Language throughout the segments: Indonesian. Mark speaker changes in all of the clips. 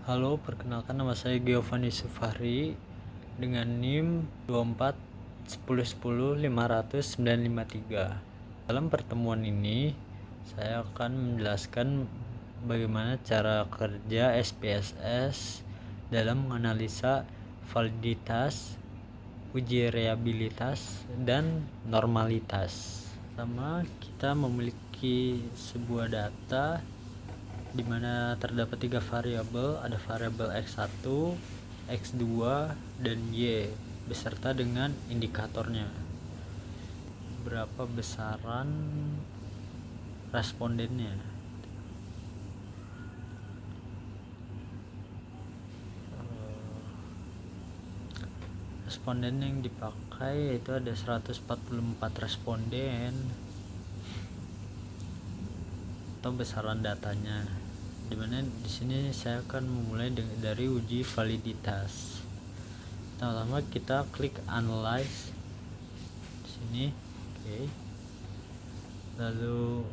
Speaker 1: Halo, perkenalkan nama saya Giovanni Sufahri dengan NIM 24 10 10 500 953. Dalam pertemuan ini, saya akan menjelaskan bagaimana cara kerja SPSS dalam menganalisa validitas, uji reliabilitas, dan normalitas. Pertama, kita memiliki sebuah data di mana terdapat 3 variabel, ada variabel X1, X2, dan Y beserta dengan indikatornya. Berapa besaran respondennya. Responden yang dipakai itu ada 144 responden atau besaran datanya. Dimana di sini saya akan memulai dari uji validitas. Pertama kita klik analyze di sini, oke. Lalu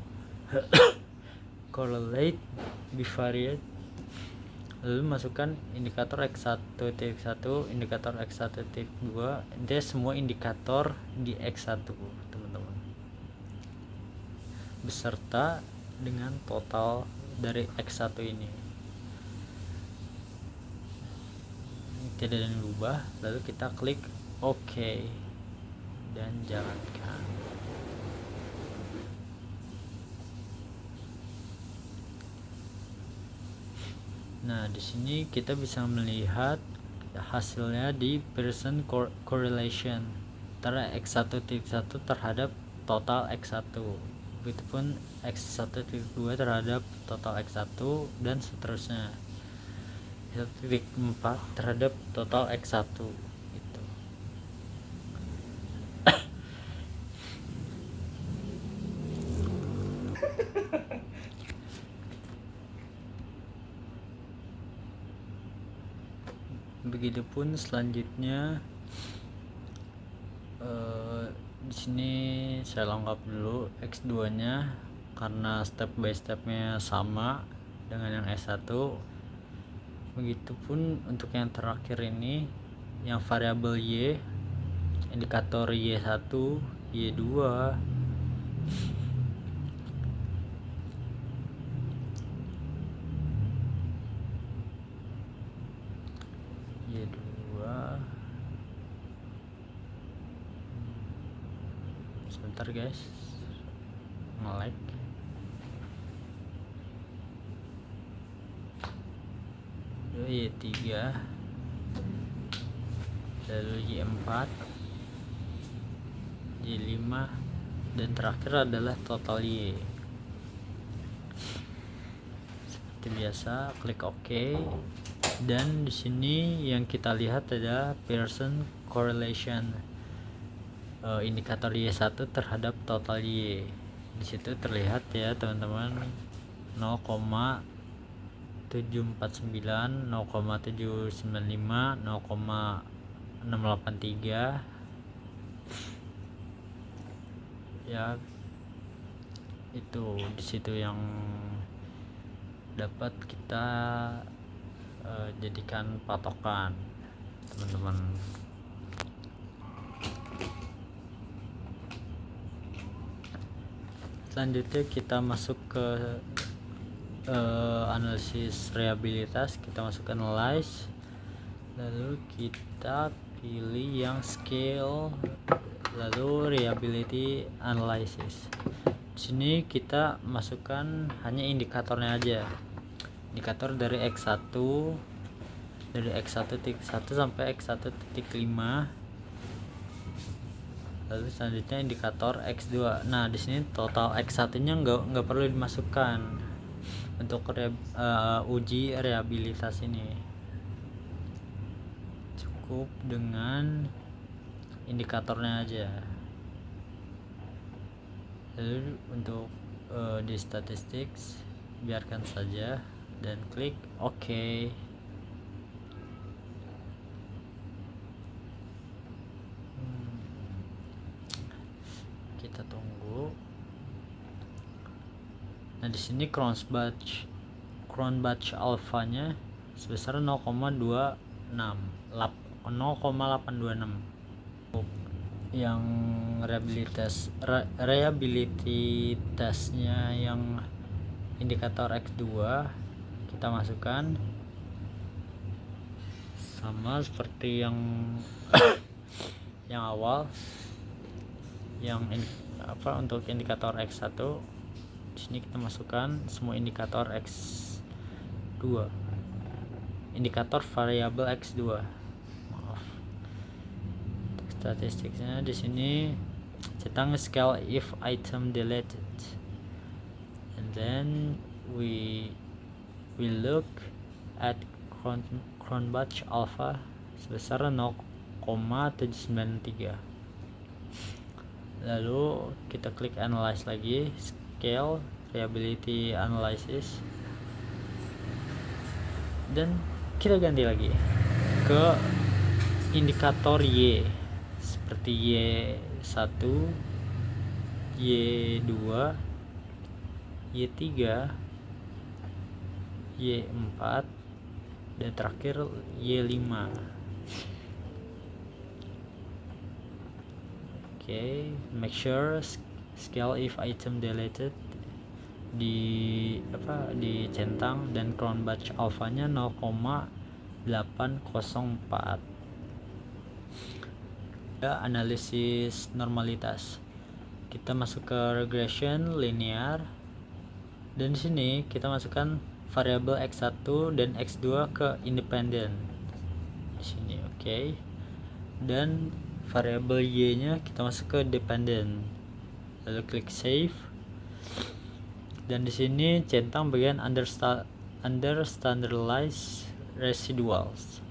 Speaker 1: correlate bivariate, lalu masukkan indikator X1.1, indikator X1.2, dia semua indikator di X1 teman-teman, beserta dengan total dari X1 ini. Tidak ada yang berubah. Lalu kita klik OK dan jalankan. Nah, di sini kita bisa melihat hasilnya di Pearson correlation antara X1.1 terhadap total X1. Begitupun X1.2 terhadap total X1 dan seterusnya. 1.4 terhadap total X1 itu. Begitupun selanjutnya, di sini saya lengkap dulu X2 nya karena step by stepnya sama dengan yang S1. Begitupun untuk yang terakhir ini, yang variabel Y, indikator Y1, Y2, sebentar guys, nge-lag. Y3, lalu Y4, Y5, dan terakhir adalah total Y. Seperti biasa, klik OK. Dan di sini yang kita lihat adalah Pearson correlation, indikator Y1 terhadap total Y. Di situ terlihat ya teman-teman, 0,749, 0,795, 0,683 ya. Itu di situ yang dapat kita jadikan patokan teman-teman. Selanjutnya kita masuk ke analisis reliabilitas. Kita masuk analyze, lalu kita pilih yang scale, lalu reliability analysis. Di sini kita masukkan hanya indikatornya aja, indikator dari X1, dari X1.1 sampai X1.5. Lalu selanjutnya indikator X2. Nah, di sini total X1-nya nggak perlu dimasukkan untuk uji reliabilitas ini. Cukup dengan indikatornya aja. Lalu untuk di statistics biarkan saja dan klik OK. Kita tunggu. Nah, di sini Cronbach alpha-nya sebesar 0,826. Yang reliability testnya yang indikator X2 kita masukkan sama seperti yang yang awal. Untuk indikator X1 di sini kita masukkan semua indikator X2, indikator variabel X2. Statistiknya di sini centang scale if item deleted, and then we look at Cronbach alpha sebesar 0,793. Lalu kita klik analyze lagi, scale reliability analysis, dan kita ganti lagi ke indikator Y seperti Y1, Y2, Y3, Y4, dan terakhir Y5. Make sure scale if item deleted dicentang dan Cronbach alpha-nya 0,804. Analisis normalitas, kita masuk ke regression linear, dan di sini kita masukkan variabel X1 dan X2 ke independen di sini. Dan variabel Y nya kita masuk ke dependent, lalu klik save, dan di sini centang bagian under standardized residuals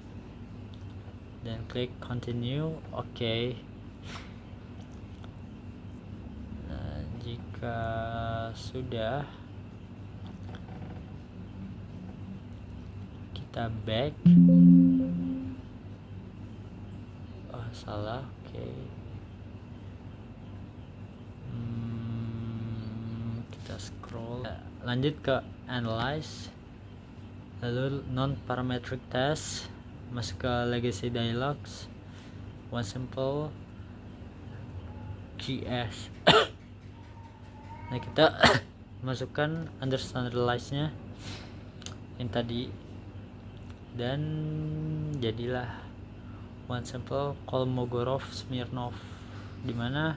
Speaker 1: dan klik continue. Nah, jika sudah, kita back. Salah. Kita scroll, lanjut ke analyze, lalu non parametric test, masuk ke legacy dialogs, one sample GS. Nah, kita masukkan under standardized nya yang tadi, dan jadilah one sample Kolmogorov-Smirnov, dimana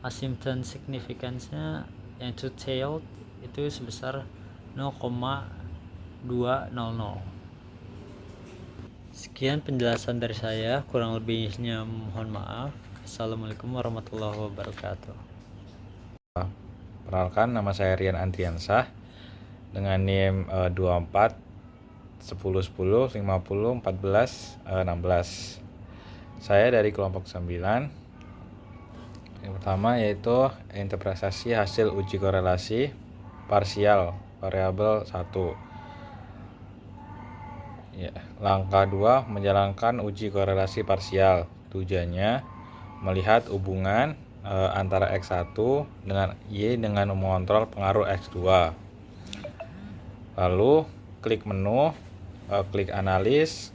Speaker 1: asymptote significance-nya yang two-tailed itu sebesar 0,200. Sekian penjelasan dari saya, kurang lebihnya mohon maaf. Assalamualaikum warahmatullahi wabarakatuh.
Speaker 2: Perkenalkan, nama saya Rian Andriansah dengan NIM 24 10 10 50 14 16. Saya dari kelompok 9. Yang pertama yaitu interpretasi hasil uji korelasi parsial variabel 1. Langkah 2, menjalankan uji korelasi parsial. Tujuannya melihat hubungan antara X1 dengan Y dengan mengontrol pengaruh X2. Lalu klik menu, klik analis,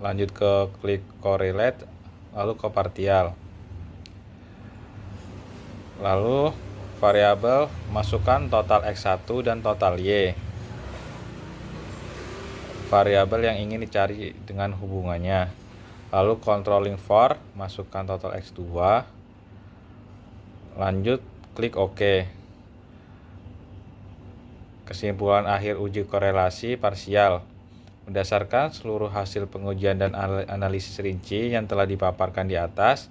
Speaker 2: lanjut ke klik correlate, lalu ke partial. Lalu variabel, masukkan total X1 dan total Y. Variabel yang ingin dicari dengan hubungannya. Lalu controlling for, masukkan total X2. Lanjut klik OK. Kesimpulan akhir uji korelasi parsial. Berdasarkan seluruh hasil pengujian dan analisis rinci yang telah dipaparkan di atas,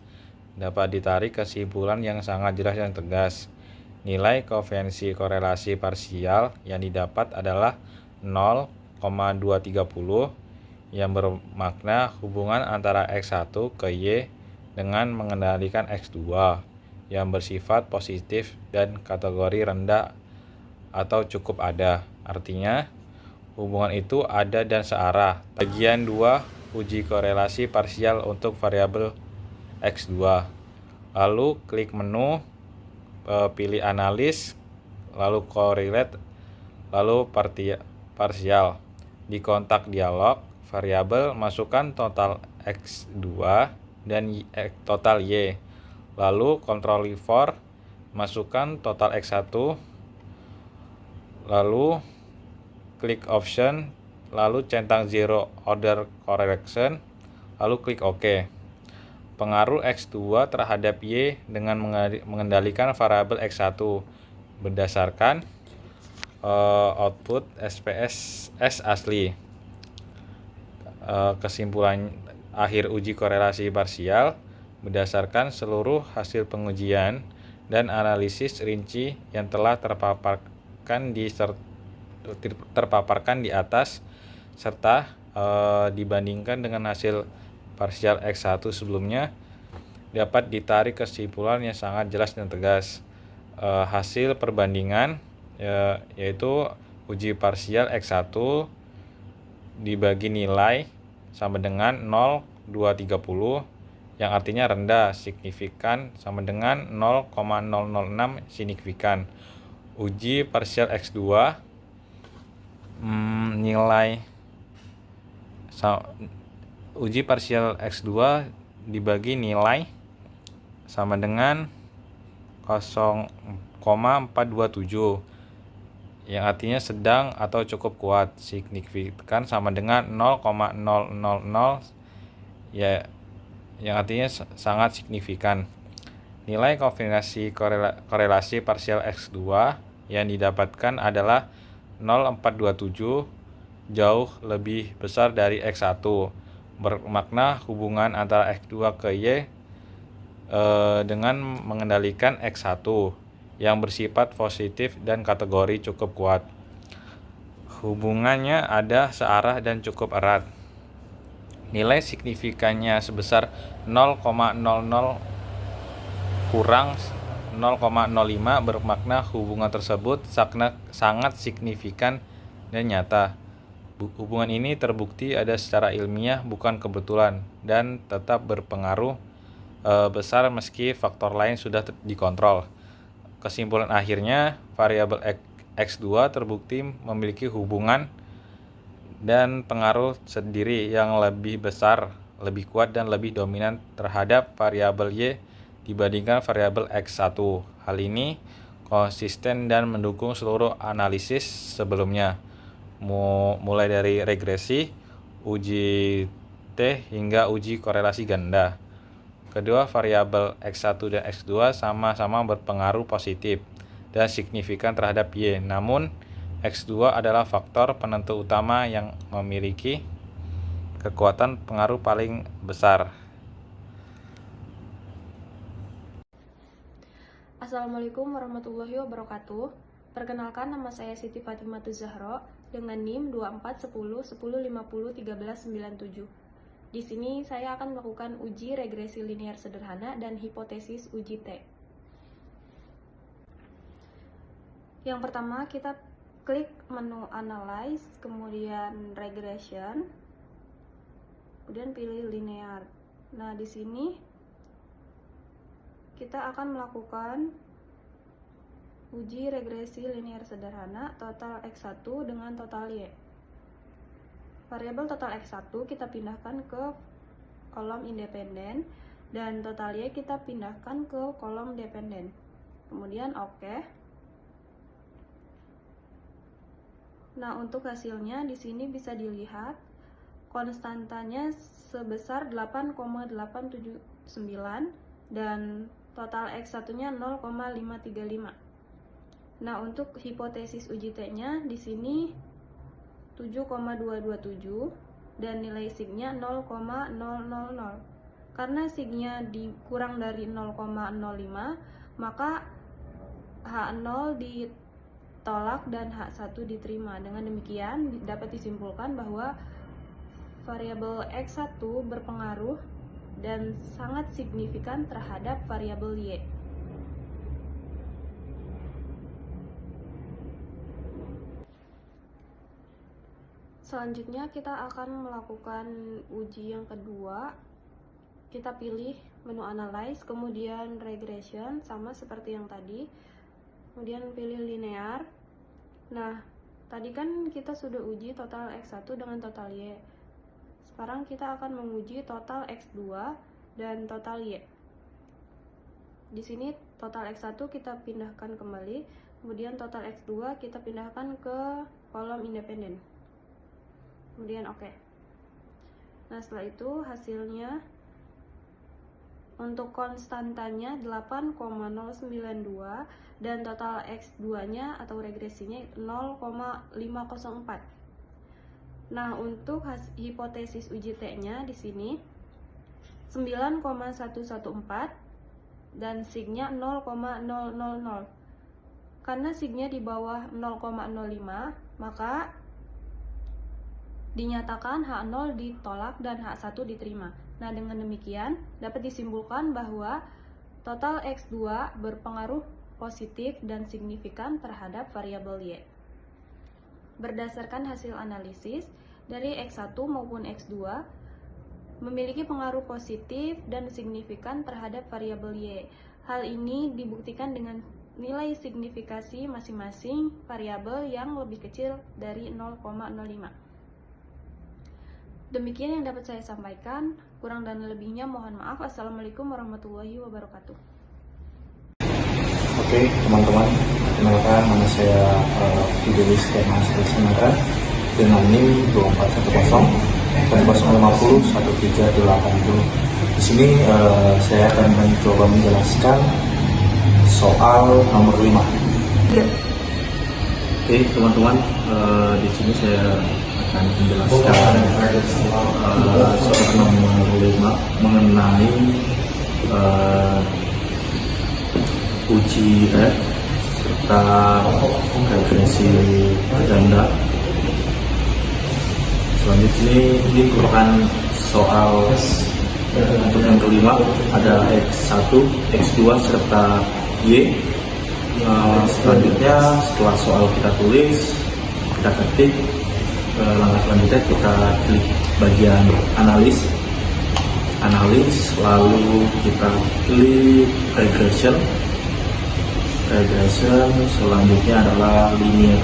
Speaker 2: dapat ditarik kesimpulan yang sangat jelas dan tegas. Nilai koefisien korelasi parsial yang didapat adalah 0,230, yang bermakna hubungan antara X1 ke Y dengan mengendalikan X2 yang bersifat positif dan kategori rendah atau cukup ada. Artinya hubungan itu ada dan searah. Bagian 2, uji korelasi parsial untuk variabel X2. Lalu klik menu, pilih analis, lalu correlate, lalu partial. Di kontak dialog variabel masukkan total X2 dan total Y. Lalu control for masukkan total X1, lalu klik option, lalu centang zero order correction, lalu klik OK. Pengaruh X2 terhadap Y dengan mengendalikan variabel X1 berdasarkan output SPSS asli. Kesimpulan akhir uji korelasi parsial berdasarkan seluruh hasil pengujian dan analisis rinci yang telah terpaparkan di atas serta dibandingkan dengan hasil parsial X1 sebelumnya, dapat ditarik kesimpulan yang sangat jelas dan tegas. Hasil perbandingan yaitu uji parsial X1 dibagi nilai sama dengan 0,230 yang artinya rendah, signifikan sama dengan 0,006 signifikan. Uji parsial X2 uji parsial X2 dibagi nilai sama dengan 0,427 yang artinya sedang atau cukup kuat, signifikan sama dengan 0,000 ya, yang artinya sangat signifikan. Nilai kombinasi korelasi parsial X2 yang didapatkan adalah 0,427, jauh lebih besar dari X1, bermakna hubungan antara X2 ke Y dengan mengendalikan X1 yang bersifat positif dan kategori cukup kuat. Hubungannya ada searah dan cukup erat. Nilai signifikannya sebesar 0,00 kurang 0,05 bermakna hubungan tersebut sangat signifikan dan nyata. Hubungan ini terbukti ada secara ilmiah, bukan kebetulan, dan tetap berpengaruh besar meski faktor lain sudah dikontrol. Kesimpulan akhirnya, variabel X2 terbukti memiliki hubungan dan pengaruh sendiri yang lebih besar, lebih kuat, dan lebih dominan terhadap variabel Y dibandingkan variabel X1. Hal ini konsisten dan mendukung seluruh analisis sebelumnya, mulai dari regresi, uji T, hingga uji korelasi ganda. Kedua variabel X1 dan X2 sama-sama berpengaruh positif dan signifikan terhadap Y. Namun, X2 adalah faktor penentu utama yang memiliki kekuatan pengaruh paling besar.
Speaker 3: Assalamualaikum warahmatullahi wabarakatuh. Perkenalkan, nama saya Siti Fatimah Zahra dengan NIM 241010501397. Di sini saya akan melakukan uji regresi linear sederhana dan hipotesis uji T. Yang pertama, kita klik menu Analyze, kemudian Regression, kemudian pilih linear. Nah, di sini kita akan melakukan uji regresi linear sederhana total X1 dengan total Y. Variabel total X1 kita pindahkan ke kolom independen dan total Y kita pindahkan ke kolom dependen. Kemudian OK. Nah, untuk hasilnya di sini bisa dilihat konstantanya sebesar 8,879 dan total X1-nya 0,535. Nah, untuk hipotesis uji T-nya di sini 7,227 dan nilai sig-nya 0,000. Karena sig-nya dikurang dari 0,05, maka H0 ditolak dan H1 diterima. Dengan demikian dapat disimpulkan bahwa variabel X1 berpengaruh dan sangat signifikan terhadap variabel Y. Selanjutnya kita akan melakukan uji yang kedua. Kita pilih menu Analyze, kemudian Regression, sama seperti yang tadi. Kemudian pilih linear. Nah, Tadi kan kita sudah uji total X1 dengan total Y. Sekarang kita akan menguji total X2 dan total Y. Di sini total X1 kita pindahkan kembali, kemudian total X2 kita pindahkan ke kolom independen. Kemudian oke. Nah, setelah itu hasilnya untuk konstantanya 8,092 dan total X2-nya atau regresinya 0,504. Nah, untuk hipotesis uji T-nya di sini 9,114 dan signya 0,000. Karena signya di bawah 0,05, maka dinyatakan H0 ditolak dan H1 diterima. Nah, dengan demikian dapat disimpulkan bahwa total X2 berpengaruh positif dan signifikan terhadap variabel Y. Berdasarkan hasil analisis, dari X1 maupun X2 memiliki pengaruh positif dan signifikan terhadap variabel Y. Hal ini dibuktikan dengan nilai signifikasi masing-masing variabel yang lebih kecil dari 0,05. Demikian yang dapat saya sampaikan. Kurang dan lebihnya mohon maaf. Assalamualaikum warahmatullahi wabarakatuh.
Speaker 4: Oke, teman-teman, kenalkan nama saya Fidelis Kemas Senara dengan NIM 2410 dan 050 1380. Di sini saya akan mencoba menjelaskan soal nomor 5. Oke, teman-teman, di sini saya akan menjelaskan soal nomor 5 mengenai uji serta regresi ganda. Selanjutnya ini merupakan soal untuk yang kelima, ada X1, X2 serta Y. Selanjutnya setelah soal kita tulis, kita ketik, langkah selanjutnya kita klik bagian analis, lalu kita klik regression. Selanjutnya adalah linear.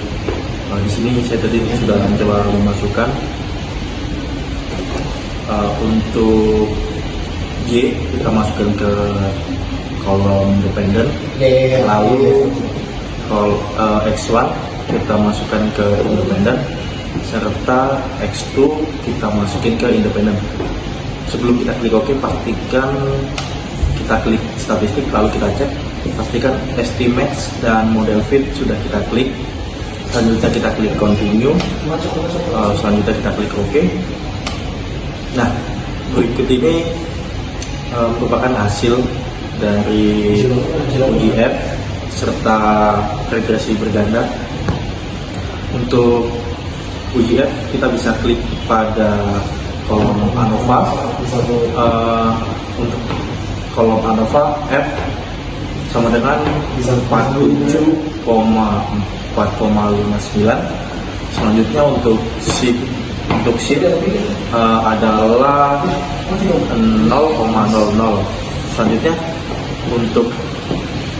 Speaker 4: Di sini saya tadi sudah mencoba memasukkan untuk Y kita masukkan ke kolom independen, lalu X1 kita masukkan ke independen, serta X2 kita masukin ke independen. Sebelum kita klik OK, pastikan kita klik statistik, lalu kita cek, pastikan estimates dan model fit sudah kita klik. Selanjutnya kita klik continue, selanjutnya kita klik OK. Nah, berikut ini merupakan hasil dari uji F serta regresi berganda. Untuk uji F kita bisa klik pada kolom ANOVA. Untuk kolom ANOVA F sama dengan 47,4,59. Selanjutnya untuk sheet adalah 0,00. Selanjutnya untuk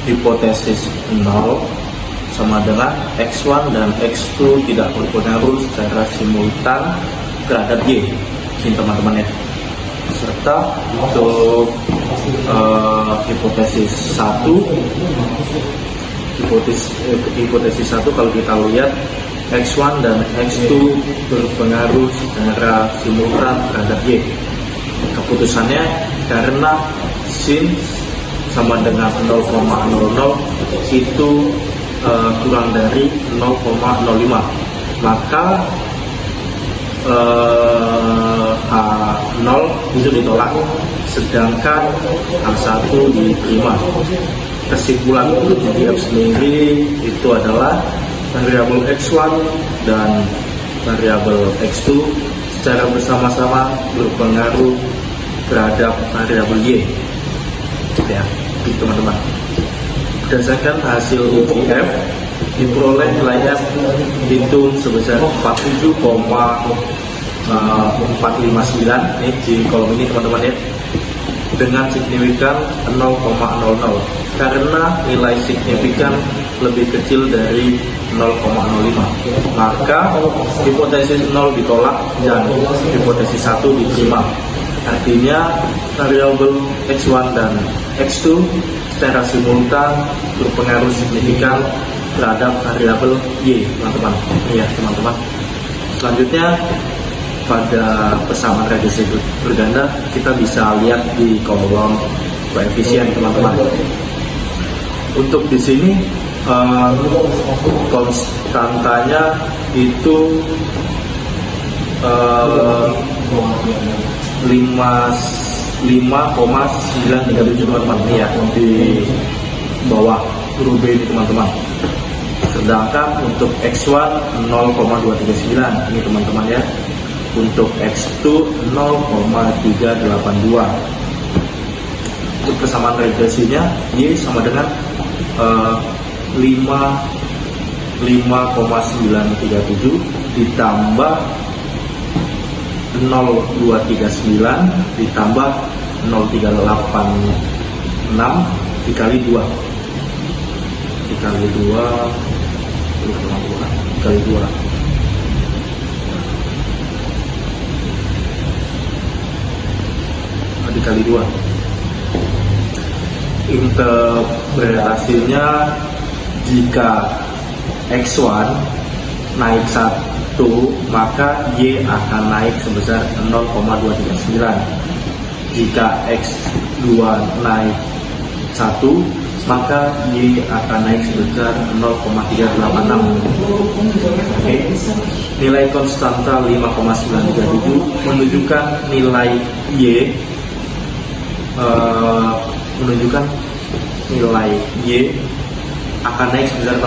Speaker 4: hipotesis 0 sama dengan X1 dan X2 tidak berpengaruh secara simultan terhadap Y, ini teman-teman ya. Serta untuk hipotesis 1 kalau kita lihat X1 dan X2 berpengaruh secara simultan terhadap Y. Keputusannya karena sin sama dengan 0,00 itu kurang dari 0,05, maka H0 itu ditolak, sedangkan H1 diterima. Kesimpulan untuk uji F sendiri itu adalah variabel X1 dan variabel X2 secara bersama-sama berpengaruh terhadap variabel Y. Ya, gitu teman-teman. Berdasarkan hasil uji F, diperoleh nilai F itu sebesar 47,459 di kolom ini teman-teman ya, dengan signifikan 0,00 karena nilai signifikan lebih kecil dari 0,05. Maka hipotesis 0 ditolak dan hipotesis 1 diterima. Artinya variabel X1 dan X2 secara simultan berpengaruh signifikan terhadap variabel Y, teman-teman. Ya, teman-teman. Selanjutnya pada persamaan regresi berganda kita bisa lihat di kolom koefisien, teman-teman. Untuk di sini konstantanya itu 5,937, teman-teman. Ya, di bawah huruf B ini, teman-teman. Sedangkan untuk X1 0,239 ini, teman-teman, ya. Untuk X2 0,382. Untuk persamaan regresinya Y sama dengan 5,937 ditambah 0,239 ditambah 0,386 dikali 2 dikali 2 dikali 2. Interpretasinya, jika X1 naik 1 maka Y akan naik sebesar 0,239. Jika X2 naik 1 maka Y akan naik sebesar 0,386. Oke. Nilai konstanta 5,937 menunjukkan nilai Y akan naik sebesar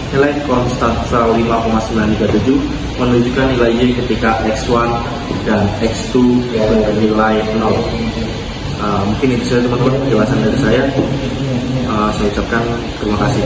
Speaker 4: nilai konstanta 5,937 menunjukkan nilai Y ketika X1 dan X2 bernilai 0. Mungkin itu saja, teman-teman, penjelasan dari saya. Saya ucapkan terima kasih.